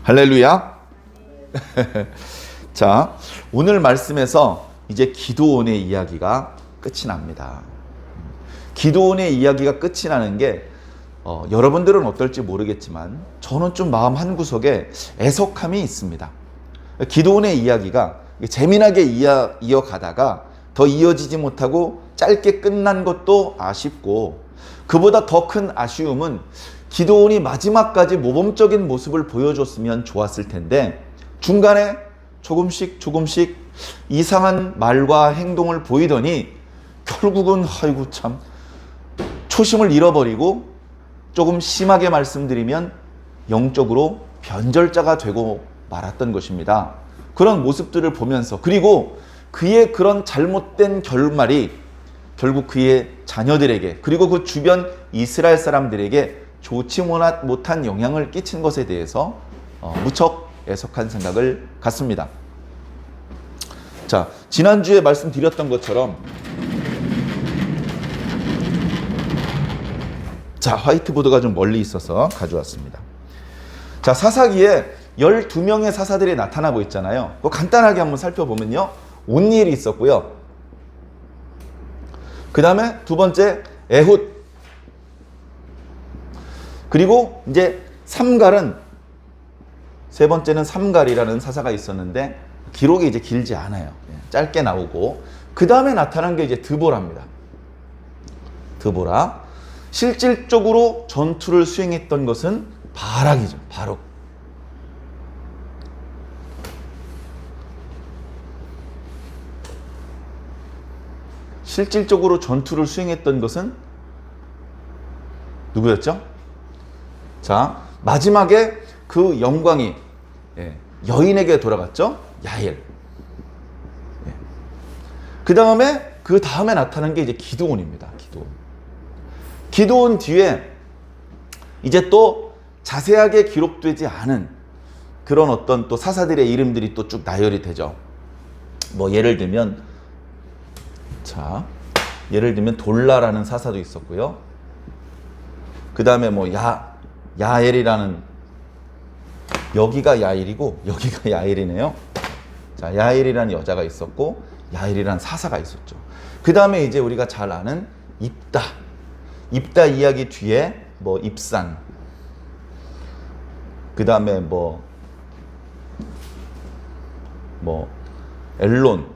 할렐루야. 자, 오늘 말씀에서 이제 기드온의 이야기가 끝이 납니다. 기드온의 이야기가 끝이 나는 게 여러분들은 어떨지 모르겠지만 저는 좀 마음 한구석에 애석함이 있습니다. 기드온의 이야기가 재미나게 이어가다가 더 이어지지 못하고 짧게 끝난 것도 아쉽고, 그보다 더 큰 아쉬움은 기드온이 마지막까지 모범적인 모습을 보여줬으면 좋았을 텐데 중간에 조금씩 이상한 말과 행동을 보이더니 결국은 아이고 참 초심을 잃어버리고, 조금 심하게 말씀드리면 영적으로 변절자가 되고 말았던 것입니다. 그런 모습들을 보면서, 그리고 그의 그런 잘못된 결말이 결국 그의 자녀들에게, 그리고 그 주변 이스라엘 사람들에게 좋지 못한 영향을 끼친 것에 대해서 무척 애석한 생각을 갖습니다. 자, 지난주에 말씀드렸던 것처럼, 자, 화이트보드가 좀 멀리 있어서 가져왔습니다. 자, 사사기에 12명의 사사들이 나타나고 있잖아요. 그거 간단하게 한번 살펴보면요, 온니엘이 있었고요. 그 다음에 두 번째 에훗, 그리고 이제 삼갈은, 세 번째는 삼갈이라는 사사가 있었는데 기록이 이제 길지 않아요. 짧게 나오고, 그 다음에 나타난 게 이제 드보라입니다. 드보라. 실질적으로 전투를 수행했던 것은 바락이죠. 바룩. 실질적으로 전투를 수행했던 것은 누구였죠? 자, 마지막에 그 영광이 여인에게 돌아갔죠? 야엘. 그 다음에 나타난 게 이제 기드온입니다. 기드온 뒤에 이제 또 자세하게 기록되지 않은 그런 어떤 또 사사들의 이름들이 또 쭉 나열이 되죠. 뭐 예를 들면 돌라라는 사사도 있었고요. 그 다음에 뭐 야엘이라는, 여기가 야엘이고 여기가 야엘이네요. 자, 야엘이라는 여자가 있었고 야엘이라는 사사가 있었죠. 그 다음에 이제 우리가 잘 아는 입다 이야기 뒤에 뭐 입산, 그 다음에 뭐 엘론,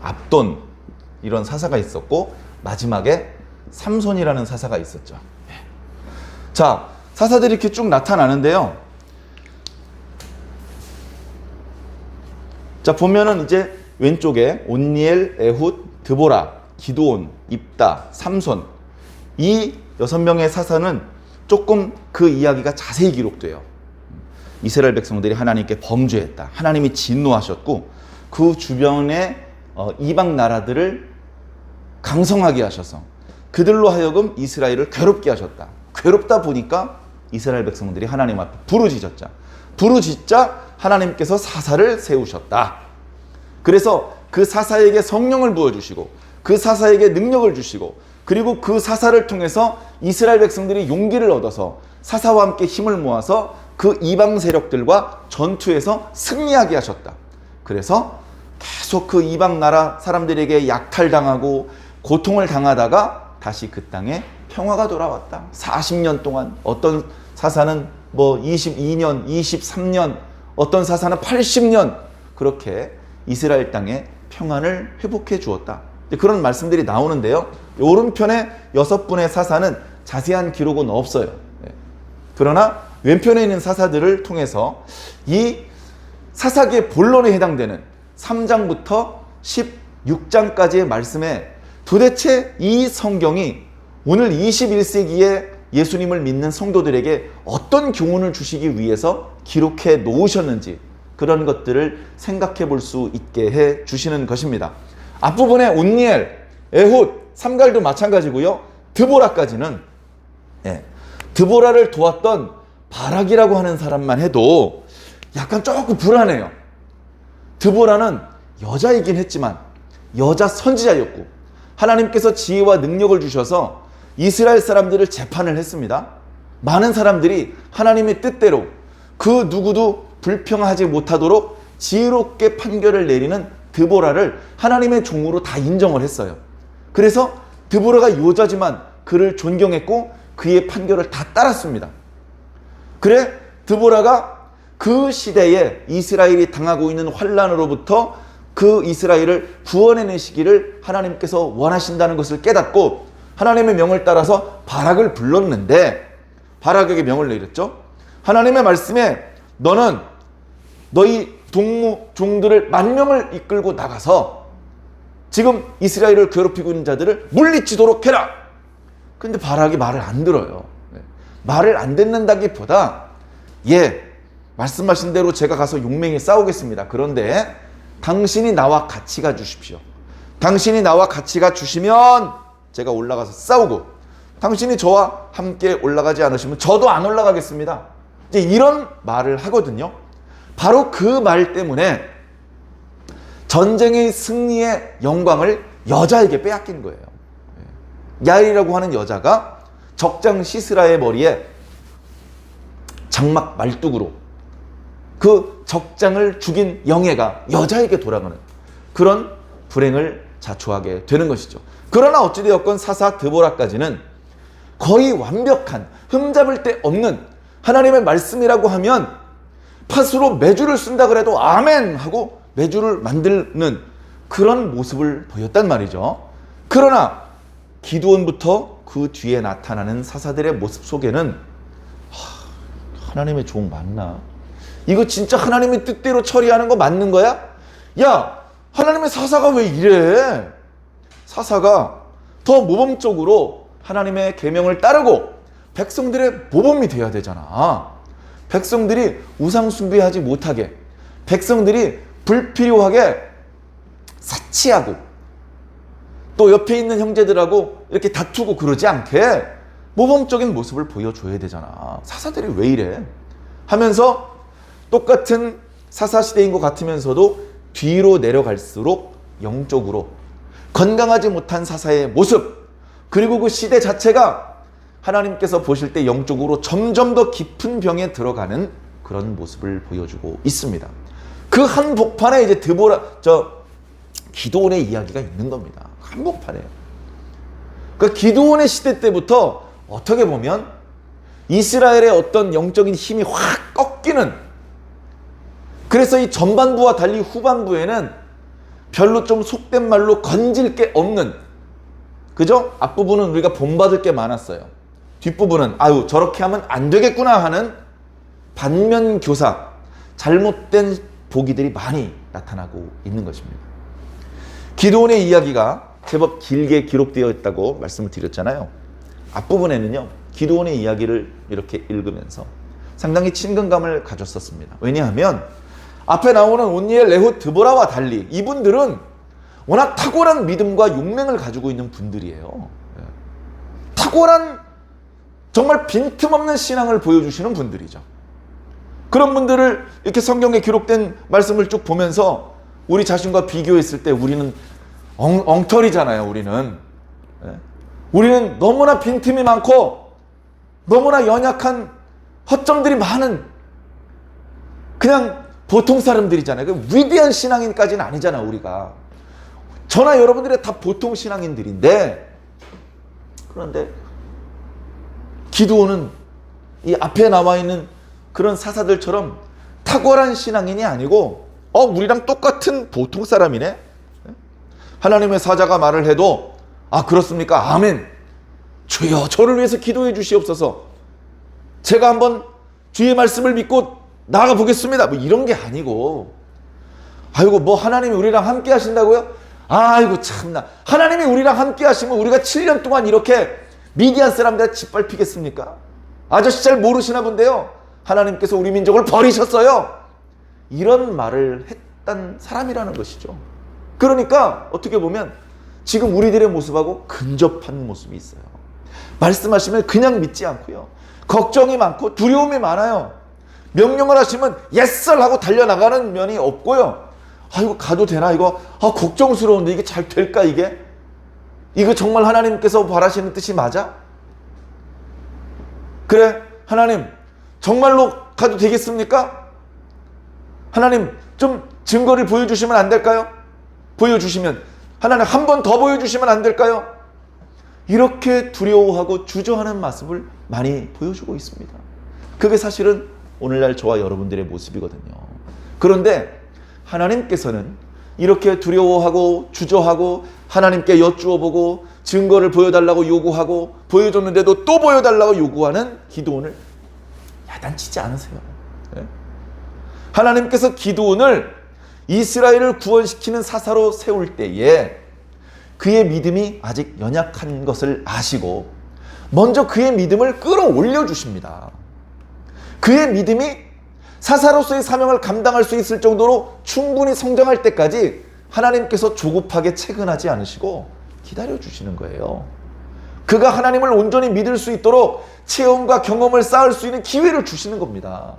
압돈, 이런 사사가 있었고, 마지막에 삼손이라는 사사가 있었죠. 자, 사사들이 이렇게 쭉 나타나는데요. 자, 보면은 이제 왼쪽에 온니엘, 에훗, 드보라, 기드온, 입다, 삼손, 이 6명의 사사는 조금 그 이야기가 자세히 기록돼요. 이스라엘 백성들이 하나님께 범죄했다, 하나님이 진노하셨고 그 주변의 이방 나라들을 강성하게 하셔서 그들로 하여금 이스라엘을 괴롭게 하셨다. 괴롭다 보니까 이스라엘 백성들이 하나님 앞에 부르짖자 하나님께서 사사를 세우셨다. 그래서 그 사사에게 성령을 부어주시고 그 사사에게 능력을 주시고, 그리고 그 사사를 통해서 이스라엘 백성들이 용기를 얻어서 사사와 함께 힘을 모아서 그 이방 세력들과 전투에서 승리하게 하셨다. 그래서 계속 그 이방 나라 사람들에게 약탈당하고 고통을 당하다가 다시 그 땅에 평화가 돌아왔다. 40년 동안, 어떤 사사는 뭐 22년, 23년, 어떤 사사는 80년, 그렇게 이스라엘 땅에 평안을 회복해 주었다. 그런 말씀들이 나오는데요. 오른편에 6분의 사사는 자세한 기록은 없어요. 그러나 왼편에 있는 사사들을 통해서 이 사사기의 본론에 해당되는 3장부터 16장까지의 말씀에 도대체 이 성경이 오늘 21세기에 예수님을 믿는 성도들에게 어떤 교훈을 주시기 위해서 기록해 놓으셨는지, 그런 것들을 생각해 볼 수 있게 해 주시는 것입니다. 앞부분에 온니엘, 에훗, 삼갈도 마찬가지고요. 드보라까지는 드보라를 도왔던 바락이라고 하는 사람만 해도 약간 조금 불안해요. 드보라는 여자이긴 했지만 여자 선지자였고 하나님께서 지혜와 능력을 주셔서 이스라엘 사람들을 재판을 했습니다. 많은 사람들이 하나님의 뜻대로 그 누구도 불평하지 못하도록 지혜롭게 판결을 내리는 드보라를 하나님의 종으로 다 인정을 했어요. 그래서 드보라가 여자지만 그를 존경했고 그의 판결을 다 따랐습니다. 그래 드보라가 그 시대에 이스라엘이 당하고 있는 환난으로부터 그 이스라엘을 구원해내시기를 하나님께서 원하신다는 것을 깨닫고 하나님의 명을 따라서 바락을 불렀는데, 바락에게 명을 내렸죠. 하나님의 말씀에 너는 너희 종들을 10,000명을 이끌고 나가서 지금 이스라엘을 괴롭히고 있는 자들을 물리치도록 해라. 근데 바락이 말을 안 들어요. 말을 안 듣는다기보다 말씀하신 대로 제가 가서 용맹히 싸우겠습니다. 그런데 당신이 나와 같이 가 주십시오. 당신이 나와 같이 가 주시면 제가 올라가서 싸우고, 당신이 저와 함께 올라가지 않으시면 저도 안 올라가겠습니다. 이제 이런 말을 하거든요. 바로 그 말 때문에 전쟁의 승리의 영광을 여자에게 빼앗긴 거예요. 야엘이라고 하는 여자가 적장 시스라의 머리에 장막 말뚝으로 그 적장을 죽인 영예가 여자에게 돌아가는 그런 불행을 자초하게 되는 것이죠. 그러나 어찌되었건 사사 드보라까지는 거의 완벽한, 흠잡을 데 없는 하나님의 말씀이라고 하면 팥으로 메주를 쓴다 그래도 아멘 하고 메주를 만드는 그런 모습을 보였단 말이죠. 그러나 기드온부터 그 뒤에 나타나는 사사들의 모습 속에는 하나님의 종 맞나? 이거 진짜 하나님의 뜻대로 처리하는 거 맞는 거야? 야, 하나님의 사사가 왜 이래? 사사가 더 모범적으로 하나님의 계명을 따르고 백성들의 모범이 돼야 되잖아. 백성들이 우상 숭배하지 못하게, 백성들이 불필요하게 사치하고 또 옆에 있는 형제들하고 이렇게 다투고 그러지 않게 모범적인 모습을 보여줘야 되잖아. 사사들이 왜 이래? 하면서 똑같은 사사시대인 것 같으면서도 뒤로 내려갈수록 영적으로 건강하지 못한 사사의 모습, 그리고 그 시대 자체가 하나님께서 보실 때 영적으로 점점 더 깊은 병에 들어가는 그런 모습을 보여주고 있습니다. 그 한복판에 이제 기드온의 이야기가 있는 겁니다. 한복판에. 그러니까 기드온의 시대 때부터 어떻게 보면 이스라엘의 어떤 영적인 힘이 확 꺾이는, 그래서 이 전반부와 달리 후반부에는 별로 좀 속된 말로 건질 게 없는, 그죠? 앞부분은 우리가 본받을 게 많았어요. 뒷부분은 아유 저렇게 하면 안 되겠구나 하는 반면교사, 잘못된 보기들이 많이 나타나고 있는 것입니다. 기드온의 이야기가 제법 길게 기록되어 있다고 말씀을 드렸잖아요. 앞부분에는요, 기드온의 이야기를 이렇게 읽으면서 상당히 친근감을 가졌었습니다. 왜냐하면 앞에 나오는 온니엘, 에훗, 드보라와 달리 이분들은 워낙 탁월한 믿음과 용맹을 가지고 있는 분들이에요. 탁월한, 정말 빈틈없는 신앙을 보여주시는 분들이죠. 그런 분들을 이렇게 성경에 기록된 말씀을 쭉 보면서 우리 자신과 비교했을 때 우리는 엉터리잖아요. 우리는 너무나 빈틈이 많고 너무나 연약한 허점들이 많은 그냥 보통 사람들이잖아요. 그 위대한 신앙인까지는 아니잖아. 우리가 저나 여러분들이 다 보통 신앙인들인데, 그런데 기드온은 이 앞에 나와 있는 그런 사사들처럼 탁월한 신앙인이 아니고 우리랑 똑같은 보통 사람이네. 하나님의 사자가 말을 해도 그렇습니까? 아멘. 주여 저를 위해서 기도해 주시옵소서. 제가 한번 주의 말씀을 믿고 나아가 보겠습니다. 뭐 이런 게 아니고, 아이고 뭐 하나님이 우리랑 함께 하신다고요? 아이고 참나, 하나님이 우리랑 함께 하시면 우리가 7년 동안 이렇게 미디안 사람들 짓밟히겠습니까? 아저씨 잘 모르시나 본데요, 하나님께서 우리 민족을 버리셨어요. 이런 말을 했던 사람이라는 것이죠. 그러니까 어떻게 보면 지금 우리들의 모습하고 근접한 모습이 있어요. 말씀하시면 그냥 믿지 않고요, 걱정이 많고 두려움이 많아요. 명령을 하시면 예썰 하고 달려나가는 면이 없고요. 이거 가도 되나? 이거 걱정스러운데 이게 잘 될까? 이거 정말 하나님께서 바라시는 뜻이 맞아? 그래, 하나님 정말로 가도 되겠습니까? 하나님 좀 증거를 보여주시면 안 될까요? 보여주시면 하나님 한 번 더 보여주시면 안 될까요? 이렇게 두려워하고 주저하는 모습을 많이 보여주고 있습니다. 그게 사실은 오늘날 저와 여러분들의 모습이거든요. 그런데 하나님께서는 이렇게 두려워하고 주저하고 하나님께 여쭈어보고 증거를 보여달라고 요구하고 보여줬는데도 또 보여달라고 요구하는 기드온을 야단치지 않으세요. 네? 하나님께서 기드온을 이스라엘을 구원시키는 사사로 세울 때에 그의 믿음이 아직 연약한 것을 아시고 먼저 그의 믿음을 끌어올려 주십니다. 그의 믿음이 사사로서의 사명을 감당할 수 있을 정도로 충분히 성장할 때까지 하나님께서 조급하게 채근하지 않으시고 기다려 주시는 거예요. 그가 하나님을 온전히 믿을 수 있도록 체험과 경험을 쌓을 수 있는 기회를 주시는 겁니다.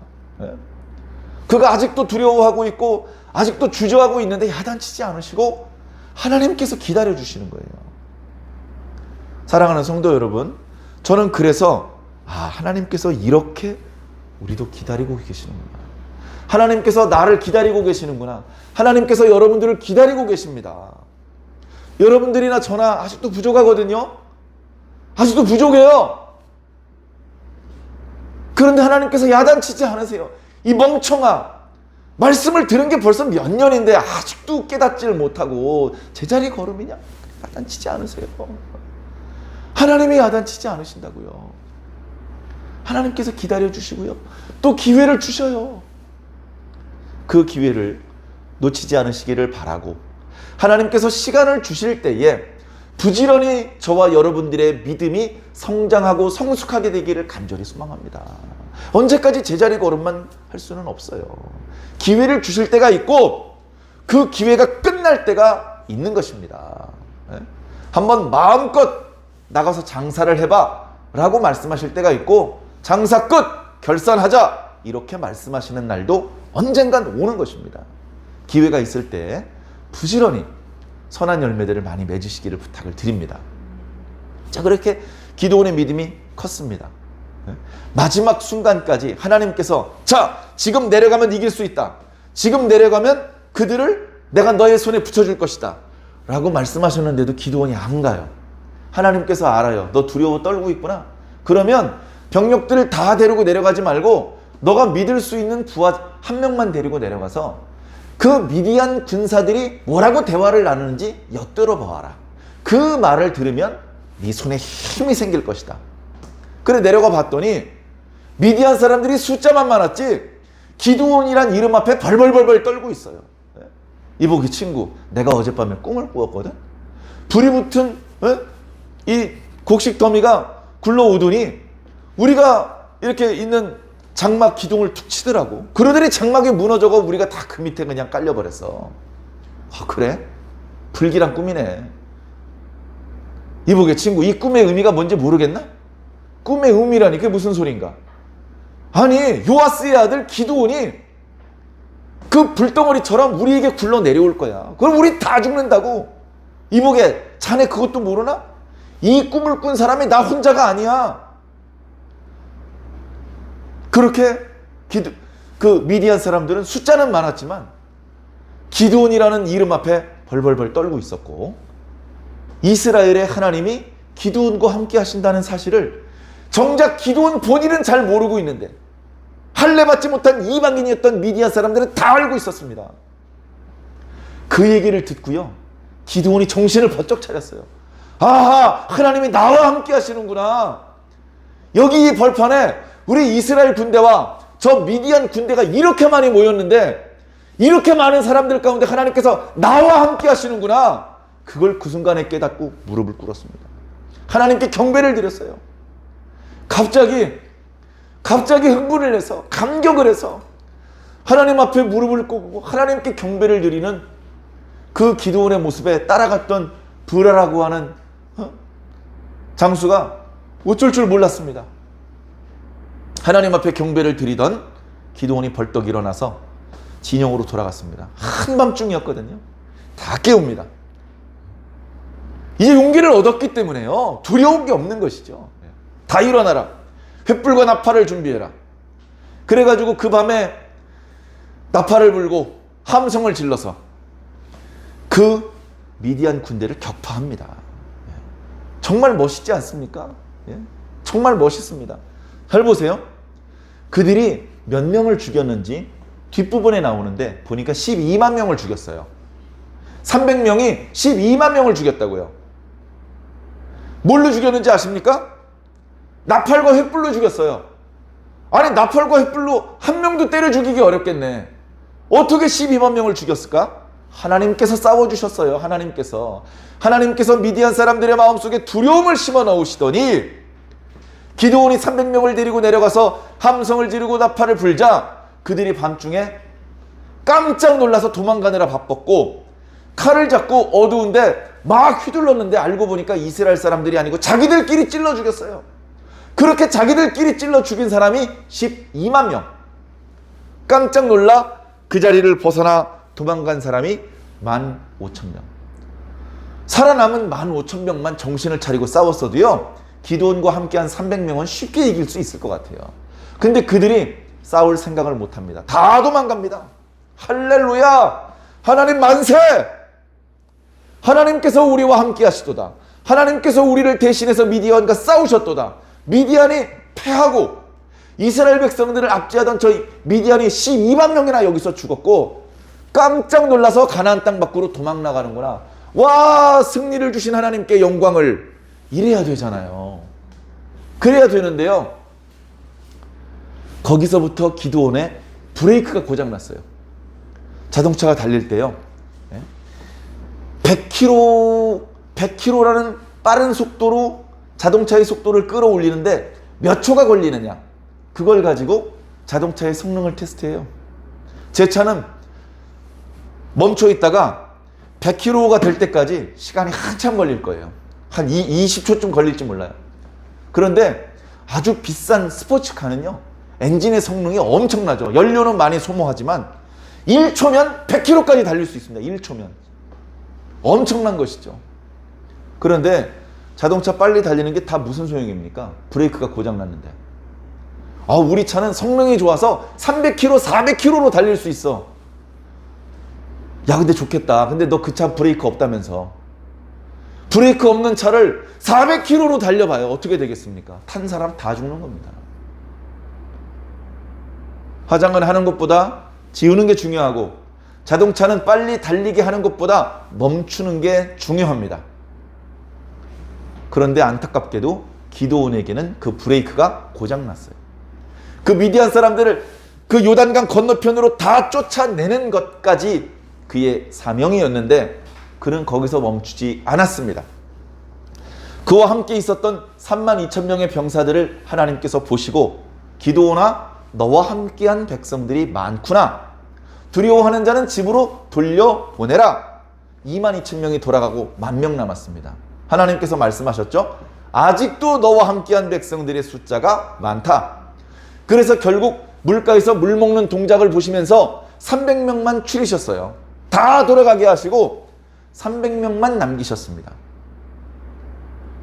그가 아직도 두려워하고 있고 아직도 주저하고 있는데 야단치지 않으시고 하나님께서 기다려 주시는 거예요. 사랑하는 성도 여러분, 저는 그래서 하나님께서 이렇게 우리도 기다리고 계시는구나. 하나님께서 나를 기다리고 계시는구나. 하나님께서 여러분들을 기다리고 계십니다. 여러분들이나 저나 아직도 부족하거든요. 아직도 부족해요. 그런데 하나님께서 야단치지 않으세요. 이 멍청아, 말씀을 들은 게 벌써 몇 년인데 아직도 깨닫지를 못하고 제자리 걸음이냐? 야단치지 않으세요. 하나님이 야단치지 않으신다고요. 하나님께서 기다려주시고요. 또 기회를 주셔요. 그 기회를 놓치지 않으시기를 바라고 하나님께서 시간을 주실 때에 부지런히 저와 여러분들의 믿음이 성장하고 성숙하게 되기를 간절히 소망합니다. 언제까지 제자리 걸음만 할 수는 없어요. 기회를 주실 때가 있고 그 기회가 끝날 때가 있는 것입니다. 한번 마음껏 나가서 장사를 해봐 라고 말씀하실 때가 있고 장사 끝! 결산하자! 이렇게 말씀하시는 날도 언젠간 오는 것입니다. 기회가 있을 때 부지런히 선한 열매들을 많이 맺으시기를 부탁을 드립니다. 자, 그렇게 기드온의 믿음이 컸습니다. 마지막 순간까지 하나님께서 자, 지금 내려가면 이길 수 있다. 지금 내려가면 그들을 내가 너의 손에 붙여줄 것이다. 라고 말씀하셨는데도 기드온이 안 가요. 하나님께서 알아요. 너 두려워 떨고 있구나. 그러면 병력들을 다 데리고 내려가지 말고 너가 믿을 수 있는 부하 한 명만 데리고 내려가서 그 미디안 군사들이 뭐라고 대화를 나누는지 엿들어 보아라. 그 말을 들으면 네 손에 힘이 생길 것이다. 그래 내려가 봤더니 미디안 사람들이 숫자만 많았지 기드온이란 이름 앞에 벌벌벌벌 떨고 있어요. 이보기 친구, 내가 어젯밤에 꿈을 꾸었거든. 불이 붙은 이 곡식 더미가 굴러오더니 우리가 이렇게 있는 장막 기둥을 툭 치더라고. 그러더니 장막이 무너져서 우리가 다 그 밑에 그냥 깔려버렸어. 그래? 불길한 꿈이네. 이보게 친구, 이 꿈의 의미가 뭔지 모르겠나? 꿈의 의미라니 그게 무슨 소린가? 아니 요아스의 아들 기드온이 그 불덩어리처럼 우리에게 굴러 내려올 거야. 그럼 우리 다 죽는다고. 이보게 자네 그것도 모르나? 이 꿈을 꾼 사람이 나 혼자가 아니야. 그렇게 그 미디안 사람들은 숫자는 많았지만 기드온이라는 이름 앞에 벌벌벌 떨고 있었고 이스라엘의 하나님이 기드온과 함께 하신다는 사실을 정작 기드온 본인은 잘 모르고 있는데 할례받지 못한 이방인이었던 미디안 사람들은 다 알고 있었습니다. 그 얘기를 듣고요. 기드온이 정신을 번쩍 차렸어요. 아하, 하나님이 나와 함께 하시는구나. 여기 이 벌판에 우리 이스라엘 군대와 저 미디안 군대가 이렇게 많이 모였는데 이렇게 많은 사람들 가운데 하나님께서 나와 함께 하시는구나. 그걸 그 순간에 깨닫고 무릎을 꿇었습니다. 하나님께 경배를 드렸어요. 갑자기 흥분을 해서 감격을 해서 하나님 앞에 무릎을 꿇고 하나님께 경배를 드리는 그 기드온의 모습에 따라갔던 브라라고 하는 장수가 어쩔 줄 몰랐습니다. 하나님 앞에 경배를 드리던 기드온이 벌떡 일어나서 진영으로 돌아갔습니다. 한밤중이었거든요. 다 깨웁니다. 이제 용기를 얻었기 때문에요. 두려운 게 없는 것이죠. 다 일어나라. 횃불과 나팔을 준비해라. 그래가지고 그 밤에 나팔을 불고 함성을 질러서 그 미디안 군대를 격파합니다. 정말 멋있지 않습니까? 정말 멋있습니다. 잘 보세요. 그들이 몇 명을 죽였는지 뒷부분에 나오는데 보니까 12만 명을 죽였어요. 300명이 12만 명을 죽였다고요. 뭘로 죽였는지 아십니까? 나팔과 횃불로 죽였어요. 아니, 나팔과 횃불로 한 명도 때려 죽이기 어렵겠네. 어떻게 12만 명을 죽였을까? 하나님께서 싸워주셨어요. 하나님께서 미디안 사람들의 마음속에 두려움을 심어 넣으시더니 기드온이 300명을 데리고 내려가서 함성을 지르고 나팔을 불자 그들이 밤중에 깜짝 놀라서 도망가느라 바빴고 칼을 잡고 어두운데 막 휘둘렀는데 알고 보니까 이스라엘 사람들이 아니고 자기들끼리 찔러 죽였어요. 그렇게 자기들끼리 찔러 죽인 사람이 12만 명. 깜짝 놀라 그 자리를 벗어나 도망간 사람이 15,000명. 살아남은 15,000명만 정신을 차리고 싸웠어도요, 기드온과 함께한 300명은 쉽게 이길 수 있을 것 같아요. 근데 그들이 싸울 생각을 못합니다. 다 도망갑니다. 할렐루야! 하나님 만세! 하나님께서 우리와 함께 하시도다. 하나님께서 우리를 대신해서 미디안과 싸우셨도다. 미디안이 패하고 이스라엘 백성들을 압제하던 저 미디안이 12만 명이나 여기서 죽었고 깜짝 놀라서 가나안 땅 밖으로 도망 나가는구나. 와, 승리를 주신 하나님께 영광을. 이래야 되잖아요. 그래야 되는데요, 거기서부터 기드온의 브레이크가 고장났어요. 자동차가 달릴 때요, 100km라는 빠른 속도로 자동차의 속도를 끌어올리는데 몇 초가 걸리느냐, 그걸 가지고 자동차의 성능을 테스트해요. 제 차는 멈춰 있다가 100km가 될 때까지 시간이 한참 걸릴 거예요. 한 20초쯤 걸릴지 몰라요. 그런데 아주 비싼 스포츠카는요, 엔진의 성능이 엄청나죠. 연료는 많이 소모하지만 1초면 100km까지 달릴 수 있습니다. 1초면. 엄청난 것이죠. 그런데 자동차 빨리 달리는 게 다 무슨 소용입니까? 브레이크가 고장났는데. 우리 차는 성능이 좋아서 300km, 400km로 달릴 수 있어. 야, 근데 좋겠다. 근데 너 그 차 브레이크 없다면서. 브레이크 없는 차를 400km로 달려봐요. 어떻게 되겠습니까? 탄 사람 다 죽는 겁니다. 화장을 하는 것보다 지우는 게 중요하고 자동차는 빨리 달리게 하는 것보다 멈추는 게 중요합니다. 그런데 안타깝게도 기드온에게는 그 브레이크가 고장났어요. 그 미디안 사람들을 그 요단강 건너편으로 다 쫓아내는 것까지 그의 사명이었는데 그는 거기서 멈추지 않았습니다. 그와 함께 있었던 32,000명의 병사들을 하나님께서 보시고 기드온아, 너와 함께한 백성들이 많구나. 두려워하는 자는 집으로 돌려보내라. 22,000명이 돌아가고 10,000명 남았습니다. 하나님께서 말씀하셨죠? 아직도 너와 함께한 백성들의 숫자가 많다. 그래서 결국 물가에서 물 먹는 동작을 보시면서 300명만 추리셨어요. 다 돌아가게 하시고 300명만 남기셨습니다.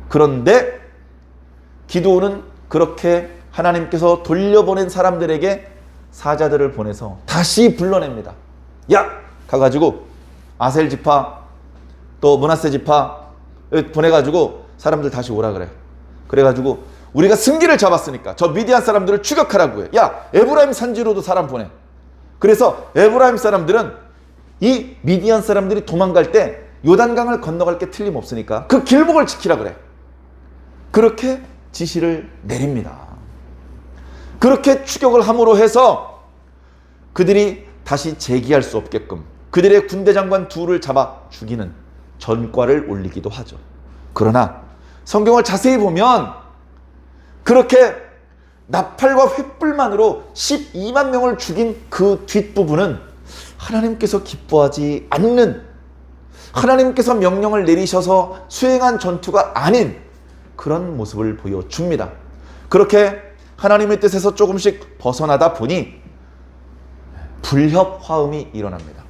그런데 기드온은 그렇게 하나님께서 돌려보낸 사람들에게 사자들을 보내서 다시 불러냅니다. 야! 가가지고 아셀 지파 또 므낫세 지파 보내가지고 사람들 다시 오라 그래. 그래가지고 우리가 승기를 잡았으니까 저 미디안 사람들을 추격하라고 해. 야, 에브라임 산지로도 사람 보내. 그래서 에브라임 사람들은 이 미디안 사람들이 도망갈 때 요단강을 건너갈 게 틀림없으니까 그 길목을 지키라 그래. 그렇게 지시를 내립니다. 그렇게 추격을 함으로 해서 그들이 다시 재기할 수 없게끔 그들의 군대 장관 둘을 잡아 죽이는 전과를 올리기도 하죠. 그러나 성경을 자세히 보면 그렇게 나팔과 횃불만으로 12만 명을 죽인 그 뒷부분은 하나님께서 기뻐하지 않는, 하나님께서 명령을 내리셔서 수행한 전투가 아닌 그런 모습을 보여줍니다. 그렇게 하나님의 뜻에서 조금씩 벗어나다 보니 불협 화음이 일어납니다.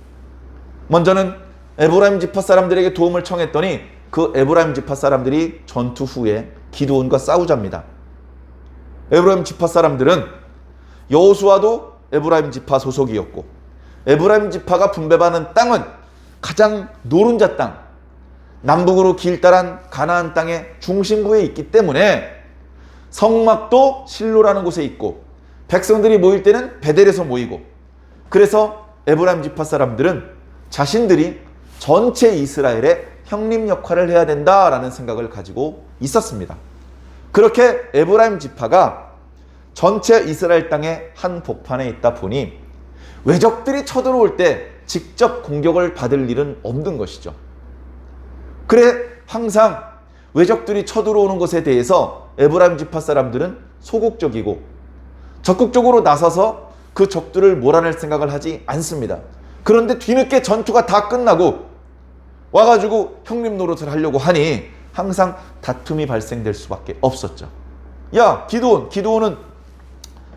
먼저는 에브라임 지파 사람들에게 도움을 청했더니 그 에브라임 지파 사람들이 전투 후에 기드온과 싸우자입니다. 에브라임 지파 사람들은 여호수아도 에브라임 지파 소속이었고, 에브라임 지파가 분배받은 땅은 가장 노른자 땅, 남북으로 길다란 가나안 땅의 중심부에 있기 때문에 성막도 실로라는 곳에 있고, 백성들이 모일 때는 베델에서 모이고, 그래서 에브라임 지파 사람들은 자신들이 전체 이스라엘의 형님 역할을 해야 된다라는 생각을 가지고 있었습니다. 그렇게 에브라임 지파가 전체 이스라엘 땅의 한 복판에 있다 보니 외적들이 쳐들어올 때 직접 공격을 받을 일은 없는 것이죠. 그래 항상 외적들이 쳐들어오는 것에 대해서 에브라임 지파 사람들은 소극적이고 적극적으로 나서서 그 적들을 몰아낼 생각을 하지 않습니다. 그런데 뒤늦게 전투가 다 끝나고 와가지고 형님 노릇을 하려고 하니 항상 다툼이 발생될 수밖에 없었죠. 야, 기드온은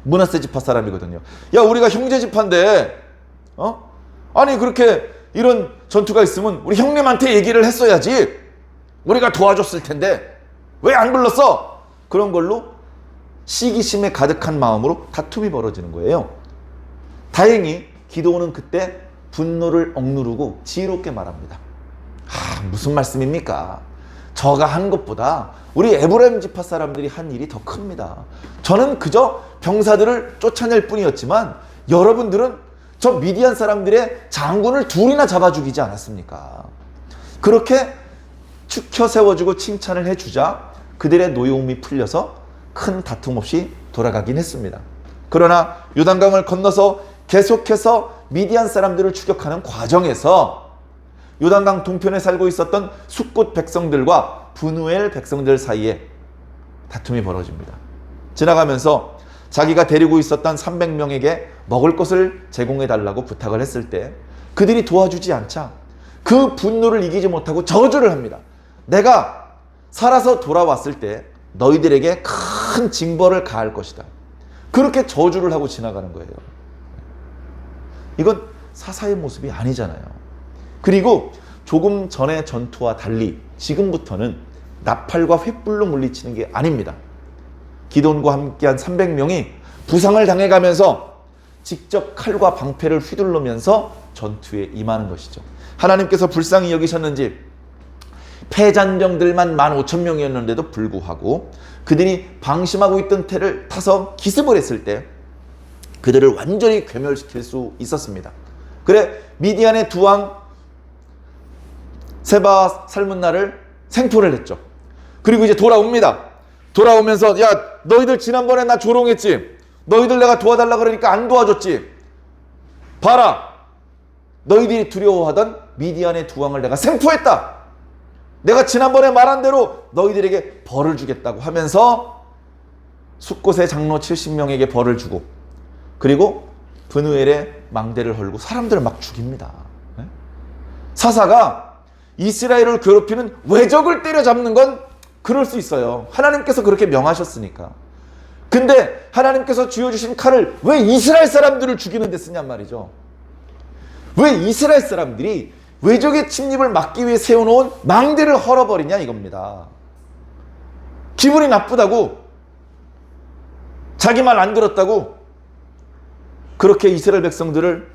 므낫세 지파 사람이거든요. 야, 우리가 형제 지파인데 아니 그렇게 이런 전투가 있으면 우리 형님한테 얘기를 했어야지. 우리가 도와줬을 텐데 왜 안 불렀어? 그런 걸로 시기심에 가득한 마음으로 다툼이 벌어지는 거예요. 다행히 기드온은 그때 분노를 억누르고 지혜롭게 말합니다. 무슨 말씀입니까? 저가 한 것보다 우리 에브라임 지파 사람들이 한 일이 더 큽니다. 저는 그저 병사들을 쫓아낼 뿐이었지만 여러분들은 저 미디안 사람들의 장군을 둘이나 잡아 죽이지 않았습니까? 그렇게 축혀 세워주고 칭찬을 해주자 그들의 노여움이 풀려서 큰 다툼 없이 돌아가긴 했습니다. 그러나 요단강을 건너서 계속해서 미디안 사람들을 추격하는 과정에서 요단강 동편에 살고 있었던 숫곳 백성들과 브누엘 백성들 사이에 다툼이 벌어집니다. 지나가면서 자기가 데리고 있었던 300명에게 먹을 것을 제공해 달라고 부탁을 했을 때 그들이 도와주지 않자 그 분노를 이기지 못하고 저주를 합니다. 내가 살아서 돌아왔을 때 너희들에게 큰 징벌을 가할 것이다. 그렇게 저주를 하고 지나가는 거예요. 이건 사사의 모습이 아니잖아요. 그리고 조금 전의 전투와 달리 지금부터는 나팔과 횃불로 물리치는 게 아닙니다. 기드온과 함께한 300명이 부상을 당해가면서 직접 칼과 방패를 휘둘르면서 전투에 임하는 것이죠. 하나님께서 불쌍히 여기셨는지 패잔병들만 15,000명이었는데도 불구하고 그들이 방심하고 있던 태를 타서 기습을 했을 때 그들을 완전히 괴멸시킬 수 있었습니다. 그래 미디안의 두 왕 세바 살문나를 생포를 했죠. 그리고 이제 돌아옵니다. 돌아오면서 야 너희들 지난번에 나 조롱했지. 너희들 내가 도와달라 그러니까 안 도와줬지. 봐라. 너희들이 두려워하던 미디안의 두 왕을 내가 생포했다. 내가 지난번에 말한 대로 너희들에게 벌을 주겠다고 하면서 숫곳의 장로 70명에게 벌을 주고 그리고 브누엘의 망대를 헐고 사람들을 막 죽입니다. 사사가 이스라엘을 괴롭히는 외적을 때려잡는 건 그럴 수 있어요. 하나님께서 그렇게 명하셨으니까. 근데 하나님께서 쥐어주신 칼을 왜 이스라엘 사람들을 죽이는 데 쓰냔 말이죠. 왜 이스라엘 사람들이 외적의 침입을 막기 위해 세워놓은 망대를 헐어버리냐 이겁니다. 기분이 나쁘다고, 자기 말 안 들었다고 그렇게 이스라엘 백성들을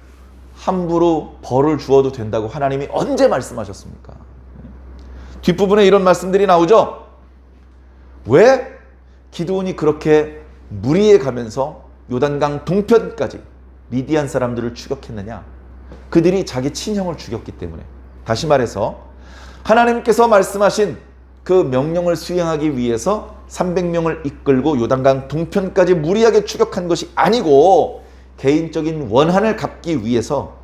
함부로 벌을 주어도 된다고 하나님이 언제 말씀하셨습니까? 뒷부분에 이런 말씀들이 나오죠. 왜 기드온이 그렇게 무리해 가면서 요단강 동편까지 미디안 사람들을 추격했느냐? 그들이 자기 친형을 죽였기 때문에. 다시 말해서 하나님께서 말씀하신 그 명령을 수행하기 위해서 300명을 이끌고 요단강 동편까지 무리하게 추격한 것이 아니고 개인적인 원한을 갚기 위해서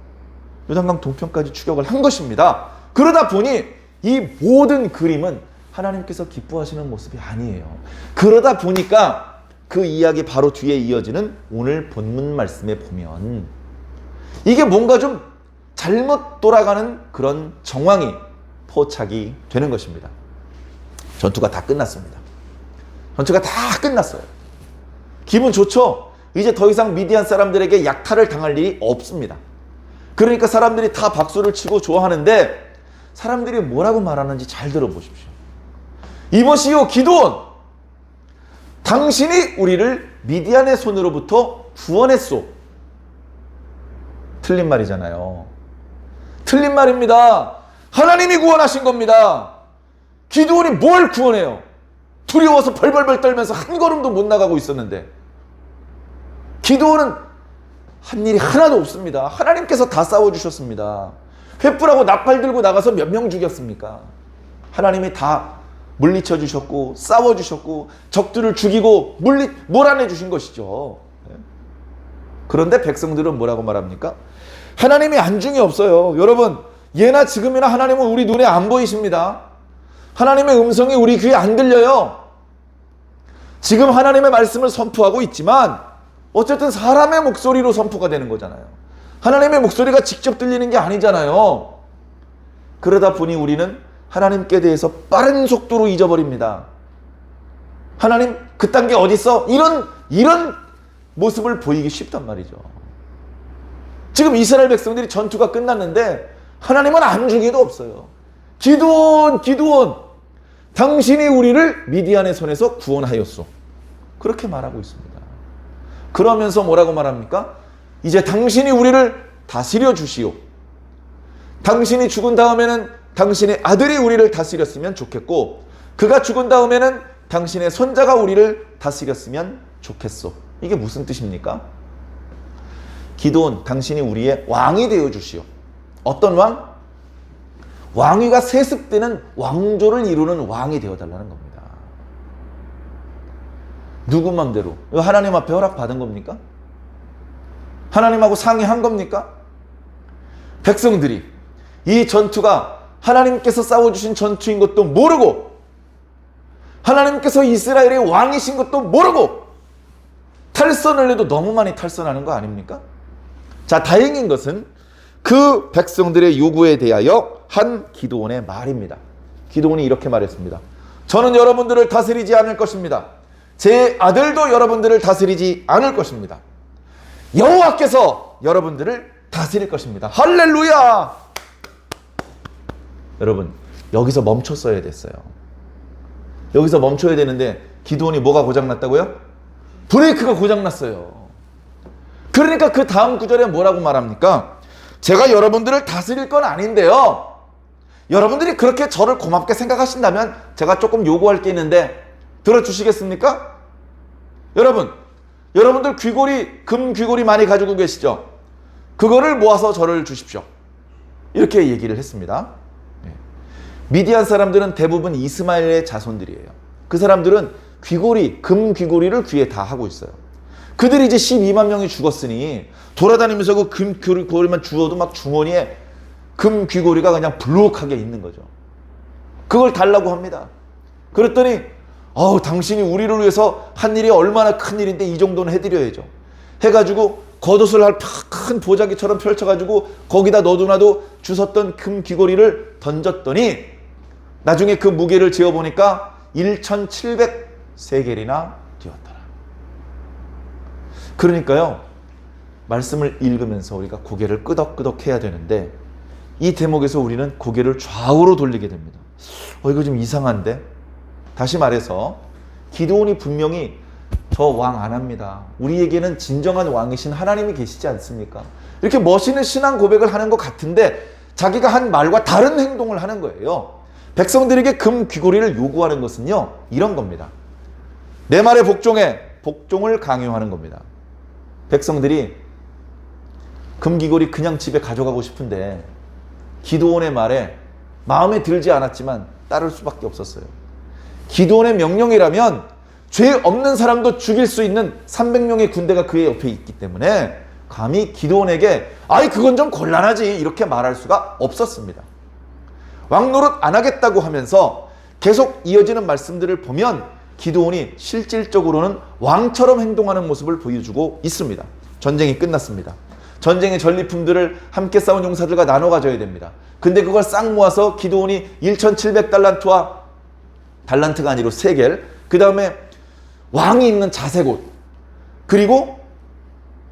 요단강 동편까지 추격을 한 것입니다. 그러다 보니 이 모든 그림은 하나님께서 기뻐하시는 모습이 아니에요. 그러다 보니까 그 이야기 바로 뒤에 이어지는 오늘 본문 말씀에 보면 이게 뭔가 좀 잘못 돌아가는 그런 정황이 포착이 되는 것입니다. 전투가 다 끝났습니다. 전투가 다 끝났어요. 기분 좋죠? 이제 더 이상 미디안 사람들에게 약탈을 당할 일이 없습니다. 그러니까 사람들이 다 박수를 치고 좋아하는데 사람들이 뭐라고 말하는지 잘 들어보십시오. 이보시오 기드온, 당신이 우리를 미디안의 손으로부터 구원했소. 틀린 말이잖아요. 틀린 말입니다. 하나님이 구원하신 겁니다. 기드온이 뭘 구원해요? 두려워서 벌벌벌 떨면서 한 걸음도 못 나가고 있었는데, 기드온은 한 일이 하나도 없습니다. 하나님께서 다 싸워주셨습니다. 횃불하고 나팔 들고 나가서 몇 명 죽였습니까? 하나님이 다 물리쳐 주셨고 싸워주셨고 적들을 죽이고 몰아내 주신 것이죠. 그런데 백성들은 뭐라고 말합니까? 하나님이 안중이 없어요. 여러분, 예나 지금이나 하나님은 우리 눈에 안 보이십니다. 하나님의 음성이 우리 귀에 안 들려요. 지금 하나님의 말씀을 선포하고 있지만 어쨌든 사람의 목소리로 선포가 되는 거잖아요. 하나님의 목소리가 직접 들리는 게 아니잖아요. 그러다 보니 우리는 하나님께 대해서 빠른 속도로 잊어버립니다. 하나님 그딴 게 어딨어? 이런 모습을 보이기 쉽단 말이죠. 지금 이스라엘 백성들이 전투가 끝났는데 하나님은 안중에도 없어요. 기드온, 당신이 우리를 미디안의 손에서 구원하였소. 그렇게 말하고 있습니다. 그러면서 뭐라고 말합니까? 이제 당신이 우리를 다스려 주시오. 당신이 죽은 다음에는 당신의 아들이 우리를 다스렸으면 좋겠고, 그가 죽은 다음에는 당신의 손자가 우리를 다스렸으면 좋겠소. 이게 무슨 뜻입니까? 기드온, 당신이 우리의 왕이 되어 주시오. 어떤 왕? 왕위가 세습되는 왕조를 이루는 왕이 되어달라는 겁니다. 누구 맘대로? 이거 하나님 앞에 허락받은 겁니까? 하나님하고 상의한 겁니까? 백성들이 이 전투가 하나님께서 싸워주신 전투인 것도 모르고, 하나님께서 이스라엘의 왕이신 것도 모르고 탈선을 해도 너무 많이 탈선하는 거 아닙니까? 자, 다행인 것은 그 백성들의 요구에 대하여 한 기드온의 말입니다. 기드온이 이렇게 말했습니다. 저는 여러분들을 다스리지 않을 것입니다. 제 아들도 여러분들을 다스리지 않을 것입니다. 여호와께서 여러분들을 다스릴 것입니다. 할렐루야! 여러분, 여기서 멈췄어야 됐어요. 여기서 멈춰야 되는데 기드온이 뭐가 고장났다고요? 브레이크가 고장났어요. 그러니까 그 다음 구절에 뭐라고 말합니까? 제가 여러분들을 다스릴 건 아닌데요, 여러분들이 그렇게 저를 고맙게 생각하신다면 제가 조금 요구할 게 있는데 들어주시겠습니까? 여러분들 금 귀고리 많이 가지고 계시죠? 그거를 모아서 저를 주십시오. 이렇게 얘기를 했습니다. 미디안 사람들은 대부분 이스마엘의 자손들이에요. 그 사람들은 금 귀고리를 귀에 다 하고 있어요. 그들이 이제 12만 명이 죽었으니 돌아다니면서 그 금 귀고리만 주워도 막 주머니에 금 귀고리가 그냥 블록하게 있는 거죠. 그걸 달라고 합니다. 그랬더니 당신이 우리를 위해서 한 일이 얼마나 큰 일인데 이 정도는 해드려야죠. 해가지고 겉옷을 큰 보자기처럼 펼쳐가지고 거기다 너도나도 주웠던 금 귀고리를 던졌더니 나중에 그 무게를 재어보니까 1700세겔이나 되었더라. 그러니까요, 말씀을 읽으면서 우리가 고개를 끄덕끄덕 해야 되는데 이 대목에서 우리는 고개를 좌우로 돌리게 됩니다. 이거 좀 이상한데? 다시 말해서 기드온이 분명히 저 왕 안 합니다. 우리에게는 진정한 왕이신 하나님이 계시지 않습니까? 이렇게 멋있는 신앙 고백을 하는 것 같은데 자기가 한 말과 다른 행동을 하는 거예요. 백성들에게 금 귀고리를 요구하는 것은요, 이런 겁니다. 내 말에 복종해. 복종을 강요하는 겁니다. 백성들이 금 귀고리 그냥 집에 가져가고 싶은데 기드온의 말에 마음에 들지 않았지만 따를 수밖에 없었어요. 기드온의 명령이라면 죄 없는 사람도 죽일 수 있는 300명의 군대가 그의 옆에 있기 때문에 감히 기드온에게 그건 좀 곤란하지 이렇게 말할 수가 없었습니다. 왕노릇 안 하겠다고 하면서 계속 이어지는 말씀들을 보면 기드온이 실질적으로는 왕처럼 행동하는 모습을 보여주고 있습니다. 전쟁이 끝났습니다. 전쟁의 전리품들을 함께 싸운 용사들과 나눠 가져야 됩니다. 근데 그걸 싹 모아서 기드온이 1700달란트와 달란트가 아니고 세겔, 그 다음에 왕이 입는 자색옷, 그리고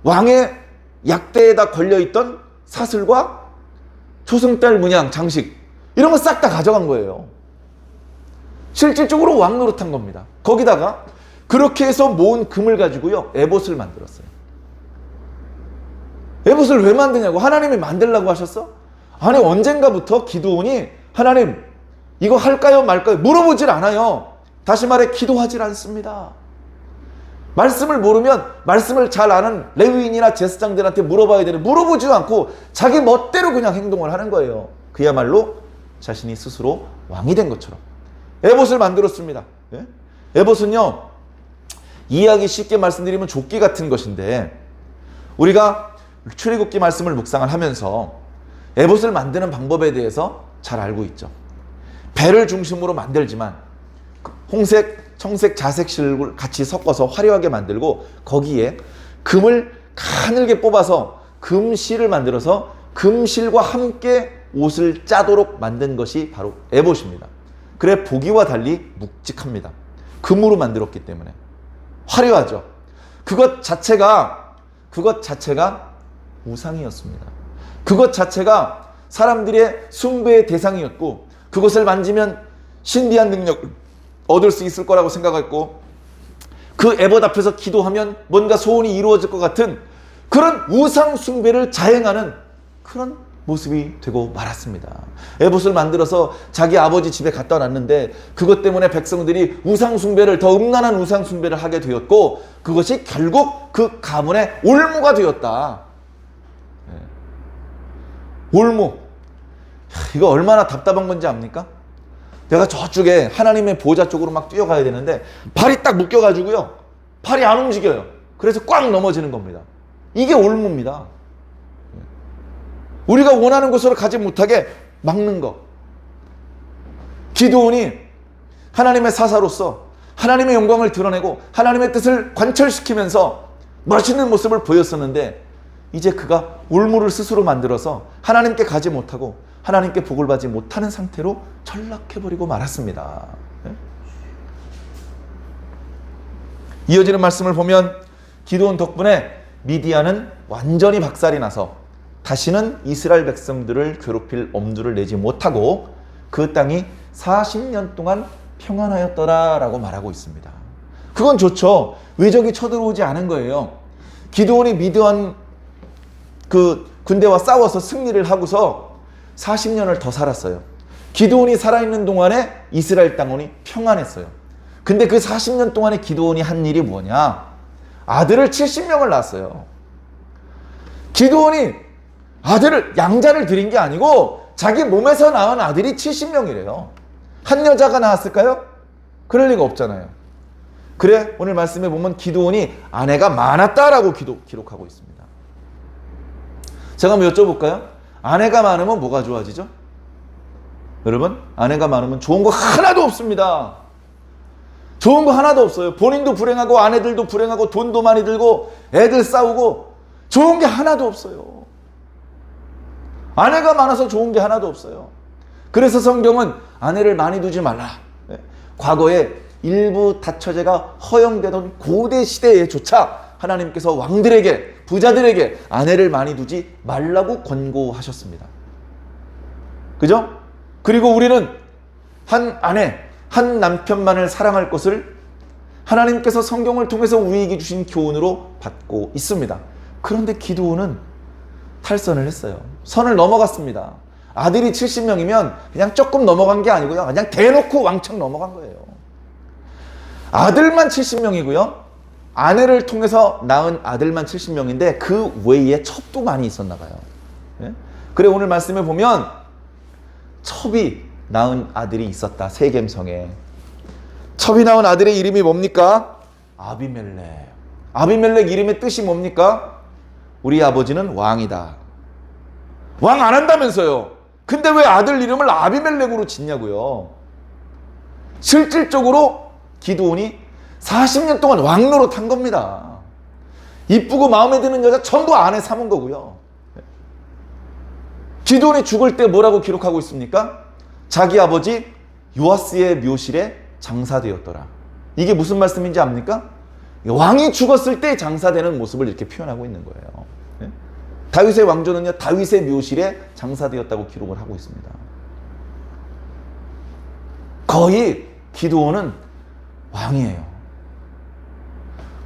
왕의 약대에다 걸려있던 사슬과 초승달 문양 장식, 이런 거 싹 다 가져간 거예요. 실질적으로 왕 노릇한 겁니다. 거기다가 그렇게 해서 모은 금을 가지고요, 에봇을 만들었어요. 에봇을 왜 만드냐고. 하나님이 만들라고 하셨어? 아니, 언젠가부터 기드온이 하나님 이거 할까요 말까요 물어보질 않아요. 다시 말해 기도하질 않습니다. 말씀을 모르면 말씀을 잘 아는 레위인이나 제사장들한테 물어봐야 되는, 물어보지도 않고 자기 멋대로 그냥 행동을 하는 거예요. 그야말로 자신이 스스로 왕이 된 것처럼 에봇을 만들었습니다. 예? 에봇은요, 이해하기 쉽게 말씀드리면 조끼 같은 것인데, 우리가 출애굽기 말씀을 묵상을 하면서 에봇을 만드는 방법에 대해서 잘 알고 있죠. 배를 중심으로 만들지만 홍색, 청색, 자색 실을 같이 섞어서 화려하게 만들고 거기에 금을 가늘게 뽑아서 금실을 만들어서 금실과 함께 옷을 짜도록 만든 것이 바로 에봇입니다. 그래 보기와 달리 묵직합니다. 금으로 만들었기 때문에 화려하죠. 그것 자체가 우상이었습니다. 그것 자체가 사람들의 숭배의 대상이었고, 그것을 만지면 신비한 능력을 얻을 수 있을 거라고 생각했고, 그 에봇 앞에서 기도하면 뭔가 소원이 이루어질 것 같은 그런 우상 숭배를 자행하는 그런 모습이 되고 말았습니다. 에봇을 만들어서 자기 아버지 집에 갖다 놨는데 그것 때문에 백성들이 우상 숭배를, 더 음란한 우상 숭배를 하게 되었고, 그것이 결국 그 가문의 올무가 되었다. 올무. 이거 얼마나 답답한 건지 압니까? 내가 저쪽에 하나님의 보좌 쪽으로 막 뛰어가야 되는데 발이 딱 묶여가지고요, 발이 안 움직여요. 그래서 꽉 넘어지는 겁니다. 이게 올무입니다. 우리가 원하는 곳으로 가지 못하게 막는 거. 기드온이 하나님의 사사로서 하나님의 영광을 드러내고 하나님의 뜻을 관철시키면서 멋있는 모습을 보였었는데, 이제 그가 올무를 스스로 만들어서 하나님께 가지 못하고 하나님께 복을 받지 못하는 상태로 전락해버리고 말았습니다. 이어지는 말씀을 보면 기드온 덕분에 미디안은 완전히 박살이 나서 다시는 이스라엘 백성들을 괴롭힐 엄두를 내지 못하고 그 땅이 40년 동안 평안하였더라라고 말하고 있습니다. 그건 좋죠. 외적이 쳐들어오지 않은 거예요. 기드온이 미디안 그 군대와 싸워서 승리를 하고서 40년을 더 살았어요. 기드온이 살아있는 동안에 이스라엘 땅이 평안했어요. 근데 그 40년 동안에 기드온이 한 일이 뭐냐? 아들을 70명을 낳았어요. 기드온이 아들을, 양자를 드린 게 아니고 자기 몸에서 낳은 아들이 70명이래요. 한 여자가 낳았을까요? 그럴 리가 없잖아요. 그래 오늘 말씀에 보면 기드온이 아내가 많았다라고 기록하고 있습니다. 제가 한번 여쭤볼까요? 아내가 많으면 뭐가 좋아지죠? 여러분, 아내가 많으면 좋은 거 하나도 없습니다. 좋은 거 하나도 없어요. 본인도 불행하고 아내들도 불행하고 돈도 많이 들고 애들 싸우고 좋은 게 하나도 없어요. 아내가 많아서 좋은 게 하나도 없어요. 그래서 성경은 아내를 많이 두지 말라. 과거에 일부 다처제가 허용되던 고대 시대에조차 하나님께서 왕들에게, 부자들에게 아내를 많이 두지 말라고 권고하셨습니다. 그죠? 그리고 우리는 한 아내, 한 남편만을 사랑할 것을 하나님께서 성경을 통해서 우리에게 주신 교훈으로 받고 있습니다. 그런데 기드온은 탈선을 했어요. 선을 넘어갔습니다. 아들이 70명이면 그냥 조금 넘어간 게 아니고요, 그냥 대놓고 왕창 넘어간 거예요. 아들만 70명이고요 아내를 통해서 낳은 아들만 70명인데 그 외에 첩도 많이 있었나 봐요. 그래 오늘 말씀에 보면 첩이 낳은 아들이 있었다. 세겜성에 첩이 낳은 아들의 이름이 뭡니까? 아비멜렉. 아비멜렉 이름의 뜻이 뭡니까? 우리 아버지는 왕이다. 왕 안 한다면서요. 근데 왜 아들 이름을 아비멜렉으로 짓냐고요. 실질적으로 기드온이 40년 동안 왕노릇 한 겁니다. 이쁘고 마음에 드는 여자 전부 아내 삼은 거고요. 기드온이 죽을 때 뭐라고 기록하고 있습니까? 자기 아버지 요아스의 묘실에 장사되었더라. 이게 무슨 말씀인지 압니까? 왕이 죽었을 때 장사되는 모습을 이렇게 표현하고 있는 거예요. 다윗의 왕조는요, 다윗의 묘실에 장사되었다고 기록을 하고 있습니다. 거의 기드온은 왕이에요.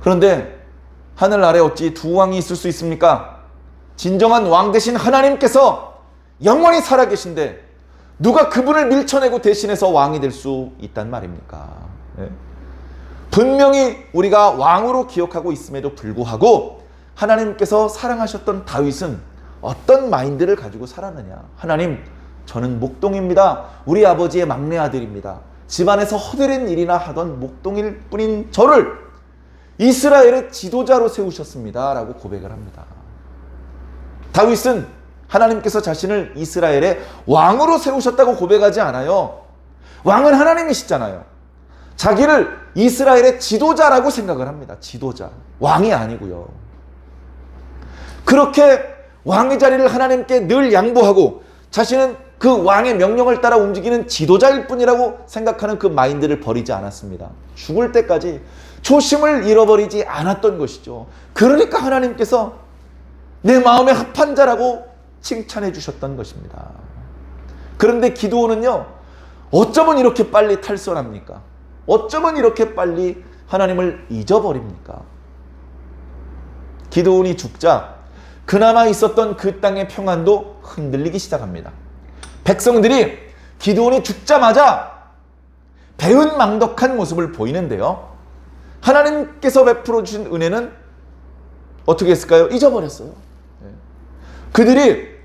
그런데 하늘 아래 어찌 두 왕이 있을 수 있습니까? 진정한 왕 되신 하나님께서 영원히 살아계신데 누가 그분을 밀쳐내고 대신해서 왕이 될 수 있단 말입니까? 네. 분명히 우리가 왕으로 기억하고 있음에도 불구하고 하나님께서 사랑하셨던 다윗은 어떤 마인드를 가지고 살았느냐? 하나님, 저는 목동입니다. 우리 아버지의 막내 아들입니다. 집안에서 허드렛 일이나 하던 목동일 뿐인 저를 이스라엘의 지도자로 세우셨습니다. 라고 고백을 합니다. 다윗은 하나님께서 자신을 이스라엘의 왕으로 세우셨다고 고백하지 않아요. 왕은 하나님이시잖아요. 자기를 이스라엘의 지도자라고 생각을 합니다. 지도자. 왕이 아니고요. 그렇게 왕의 자리를 하나님께 늘 양보하고 자신은 그 왕의 명령을 따라 움직이는 지도자일 뿐이라고 생각하는 그 마인드를 버리지 않았습니다. 죽을 때까지 초심을 잃어버리지 않았던 것이죠. 그러니까 하나님께서 내 마음에 합한 자라고 칭찬해 주셨던 것입니다. 그런데 기드온은요, 어쩌면 이렇게 빨리 탈선합니까? 어쩌면 이렇게 빨리 하나님을 잊어버립니까? 기드온이 죽자 그나마 있었던 그 땅의 평안도 흔들리기 시작합니다. 백성들이 기드온이 죽자마자 배은망덕한 모습을 보이는데요. 하나님께서 베풀어 주신 은혜는 어떻게 했을까요? 잊어버렸어요. 그들이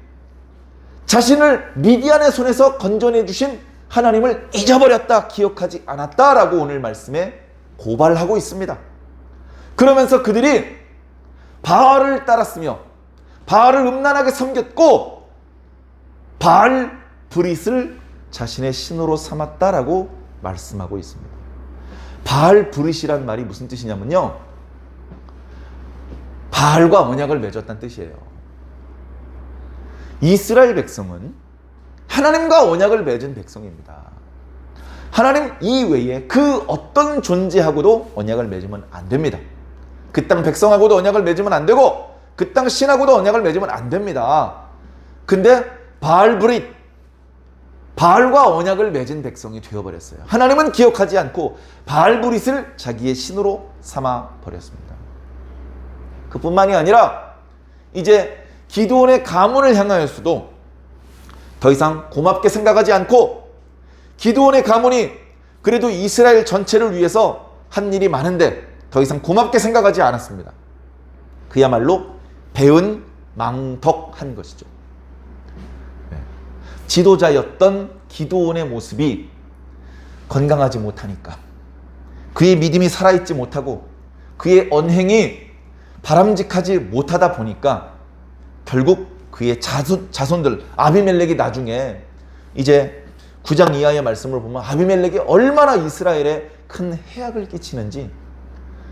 자신을 미디안의 손에서 건져내 주신 하나님을 잊어버렸다, 기억하지 않았다라고 오늘 말씀에 고발하고 있습니다. 그러면서 그들이 바알을 따랐으며 바알을 음란하게 섬겼고 바알 브릿을 자신의 신으로 삼았다라고 말씀하고 있습니다. 바알 브릿이란 말이 무슨 뜻이냐면요, 바알과 언약을 맺었다는 뜻이에요. 이스라엘 백성은 하나님과 언약을 맺은 백성입니다. 하나님 이외에 그 어떤 존재하고도 언약을 맺으면 안 됩니다. 그 땅 백성하고도 언약을 맺으면 안 되고 그 땅 신하고도 언약을 맺으면 안 됩니다. 근데 바알 브릿, 바알과 언약을 맺은 백성이 되어버렸어요. 하나님은 기억하지 않고 바알 브릿을 자기의 신으로 삼아 버렸습니다. 그뿐만이 아니라 이제 기드온의 가문을 향하여서도 더 이상 고맙게 생각하지 않고 기드온의 가문이 그래도 이스라엘 전체를 위해서 한 일이 많은데 더 이상 고맙게 생각하지 않았습니다. 그야말로 배은망덕한 것이죠. 지도자였던 기드온의 모습이 건강하지 못하니까, 그의 믿음이 살아있지 못하고 그의 언행이 바람직하지 못하다 보니까 결국 그의 자손들 아비멜렉이 나중에 이제 9장 이하의 말씀을 보면 아비멜렉이 얼마나 이스라엘에 큰 해악을 끼치는지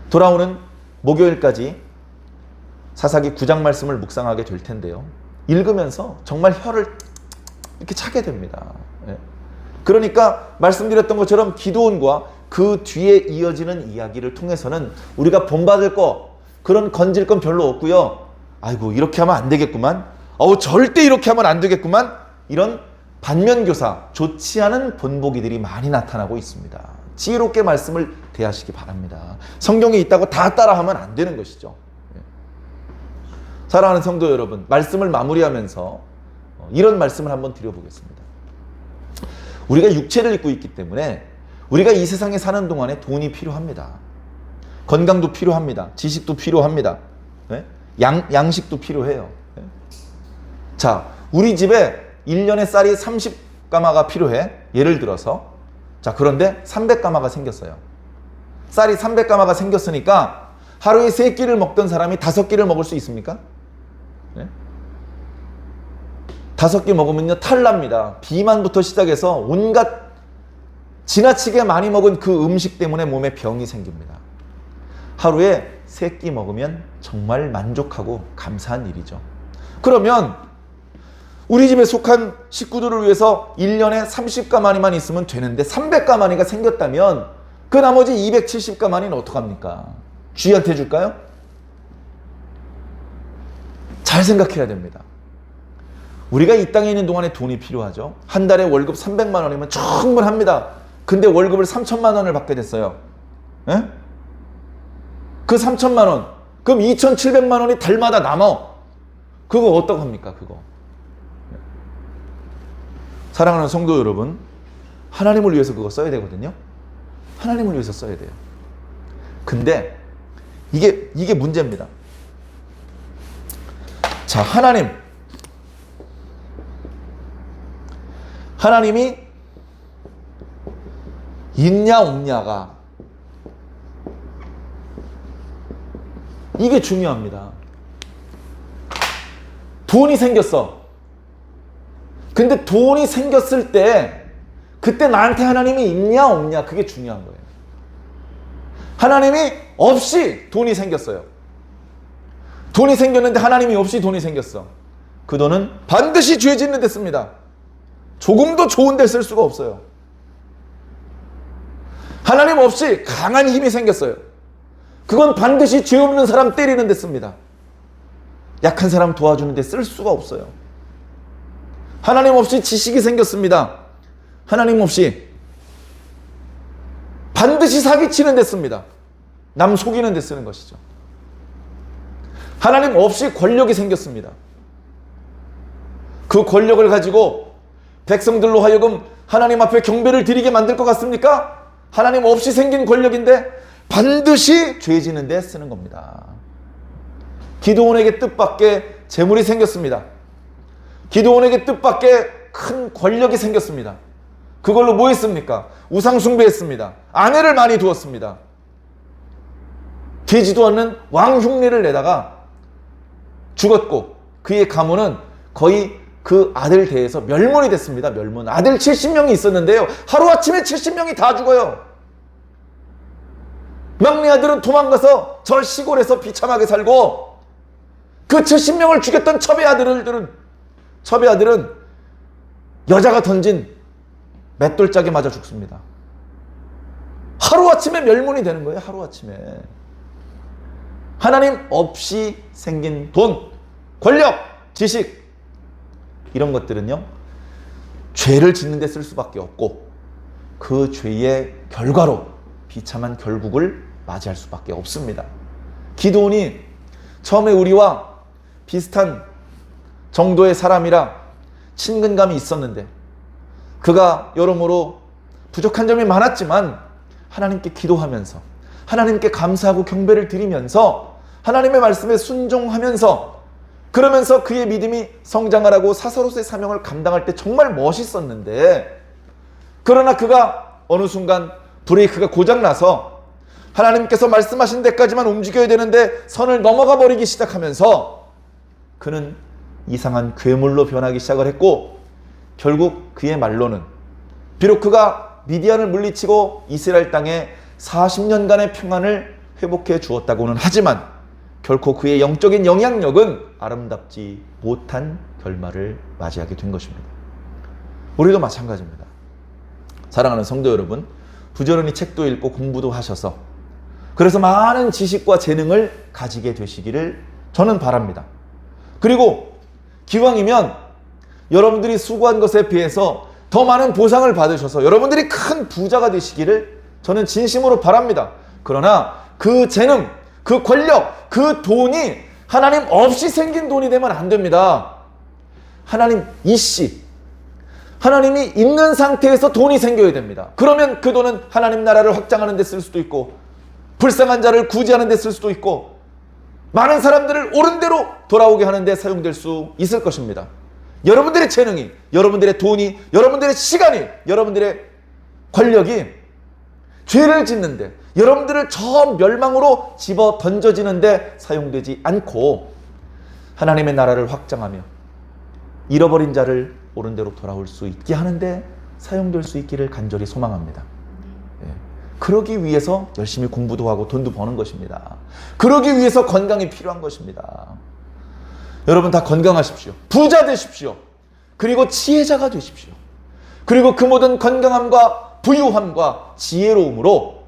돌아오는 목요일까지 사사기 9장 말씀을 묵상하게 될 텐데요. 읽으면서 정말 혀를 이렇게 차게 됩니다. 그러니까 말씀드렸던 것처럼 기드온과 그 뒤에 이어지는 이야기를 통해서는 우리가 본받을 거, 그런 건질 건 별로 없고요. 아이고 이렇게 하면 안 되겠구만, 절대 이렇게 하면 안 되겠구만, 이런 반면교사, 좋지 않은 본보기들이 많이 나타나고 있습니다. 지혜롭게 말씀을 대하시기 바랍니다. 성경에 있다고 다 따라하면 안 되는 것이죠. 사랑하는 성도 여러분, 말씀을 마무리하면서 이런 말씀을 한번 드려보겠습니다. 우리가 육체를 입고 있기 때문에 우리가 이 세상에 사는 동안에 돈이 필요합니다. 건강도 필요합니다. 지식도 필요합니다. 양식도 필요해요. 자, 우리 집에 1년에 쌀이 30가마가 필요해. 예를 들어서. 자, 그런데 300가마가 생겼어요. 쌀이 300가마가 생겼으니까 하루에 3끼를 먹던 사람이 5끼를 먹을 수 있습니까? 5끼 먹으면요 탈납니다. 비만부터 시작해서 온갖 지나치게 많이 먹은 그 음식 때문에 몸에 병이 생깁니다. 하루에 3끼 먹으면 정말 만족하고 감사한 일이죠. 그러면 우리 집에 속한 식구들을 위해서 1년에 30가마니만 있으면 되는데 300가마니가 생겼다면 그 나머지 270가마니는 어떡합니까? 쥐한테 줄까요? 잘 생각해야 됩니다. 우리가 이 땅에 있는 동안에 돈이 필요하죠. 한 달에 월급 300만 원이면 충분합니다. 근데 월급을 3천만 원을 받게 됐어요. 그 3천만 원, 그럼 2,700만 원이 달마다 남아. 그거 어떡합니까, 그거? 사랑하는 성도 여러분, 하나님을 위해서 그거 써야 되거든요. 하나님을 위해서 써야 돼요. 근데 이게 문제입니다. 자, 하나님이 있냐 없냐가 이게 중요합니다. 돈이 생겼어. 근데 돈이 생겼을 때 그때 나한테 하나님이 있냐 없냐 그게 중요한 거예요. 하나님이 없이 돈이 생겼어요. 돈이 생겼는데 하나님이 없이 돈이 생겼어. 그 돈은 반드시 죄 짓는 데 씁니다. 조금도 좋은 데 쓸 수가 없어요. 하나님 없이 강한 힘이 생겼어요. 그건 반드시 죄 없는 사람 때리는 데 씁니다. 약한 사람 도와주는 데 쓸 수가 없어요. 하나님 없이 지식이 생겼습니다. 하나님 없이 반드시 사기치는 데 씁니다. 남 속이는 데 쓰는 것이죠. 하나님 없이 권력이 생겼습니다. 그 권력을 가지고 백성들로 하여금 하나님 앞에 경배를 드리게 만들 것 같습니까? 하나님 없이 생긴 권력인데 반드시 죄 지는 데 쓰는 겁니다. 기드온에게 뜻밖의 재물이 생겼습니다. 기드온에게 뜻밖의 큰 권력이 생겼습니다. 그걸로 뭐 했습니까? 우상 숭배했습니다. 아내를 많이 두었습니다. 되지도 않는 왕 흉내를 내다가 죽었고 그의 가문은 거의 그 아들 대에서 멸문이 됐습니다. 멸문. 아들 70명이 있었는데요. 하루아침에 70명이 다 죽어요. 막내 아들은 도망가서 저 시골에서 비참하게 살고 그 70명을 죽였던 첩의 아들은 여자가 던진 맷돌짝에 맞아 죽습니다. 하루아침에 멸문이 되는 거예요. 하루아침에. 하나님 없이 생긴 돈, 권력, 지식 이런 것들은요 죄를 짓는 데 쓸 수밖에 없고 그 죄의 결과로 비참한 결국을 맞이할 수밖에 없습니다. 기드온이 처음에 우리와 비슷한 정도의 사람이라 친근감이 있었는데 그가 여러모로 부족한 점이 많았지만 하나님께 기도하면서 하나님께 감사하고 경배를 드리면서 하나님의 말씀에 순종하면서 그러면서 그의 믿음이 성장하라고 사사로서의 사명을 감당할 때 정말 멋있었는데 그러나 그가 어느 순간 브레이크가 고장나서 하나님께서 말씀하신 데까지만 움직여야 되는데 선을 넘어가 버리기 시작하면서 그는 이상한 괴물로 변하기 시작을 했고 결국 그의 말로는 비록 그가 미디안을 물리치고 이스라엘 땅에 40년간의 평안을 회복해 주었다고는 하지만 결코 그의 영적인 영향력은 아름답지 못한 결말을 맞이하게 된 것입니다. 우리도 마찬가지입니다. 사랑하는 성도 여러분, 부지런히 책도 읽고 공부도 하셔서 그래서 많은 지식과 재능을 가지게 되시기를 저는 바랍니다. 그리고 기왕이면 여러분들이 수고한 것에 비해서 더 많은 보상을 받으셔서 여러분들이 큰 부자가 되시기를 저는 진심으로 바랍니다. 그러나 그 재능, 그 권력, 그 돈이 하나님 없이 생긴 돈이 되면 안 됩니다. 하나님 이씨, 하나님이 있는 상태에서 돈이 생겨야 됩니다. 그러면 그 돈은 하나님 나라를 확장하는 데 쓸 수도 있고 불쌍한 자를 구제하는 데 쓸 수도 있고 많은 사람들을 옳은 대로 돌아오게 하는 데 사용될 수 있을 것입니다. 여러분들의 재능이, 여러분들의 돈이, 여러분들의 시간이, 여러분들의 권력이 죄를 짓는데 여러분들을 저 멸망으로 집어 던져지는데 사용되지 않고 하나님의 나라를 확장하며 잃어버린 자를 옳은 대로 돌아올 수 있게 하는데 사용될 수 있기를 간절히 소망합니다. 그러기 위해서 열심히 공부도 하고 돈도 버는 것입니다. 그러기 위해서 건강이 필요한 것입니다. 여러분 다 건강하십시오. 부자 되십시오. 그리고 지혜자가 되십시오. 그리고 그 모든 건강함과 부유함과 지혜로움으로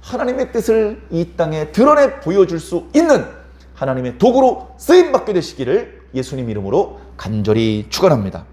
하나님의 뜻을 이 땅에 드러내 보여줄 수 있는 하나님의 도구로 쓰임받게 되시기를 예수님 이름으로 간절히 축원합니다.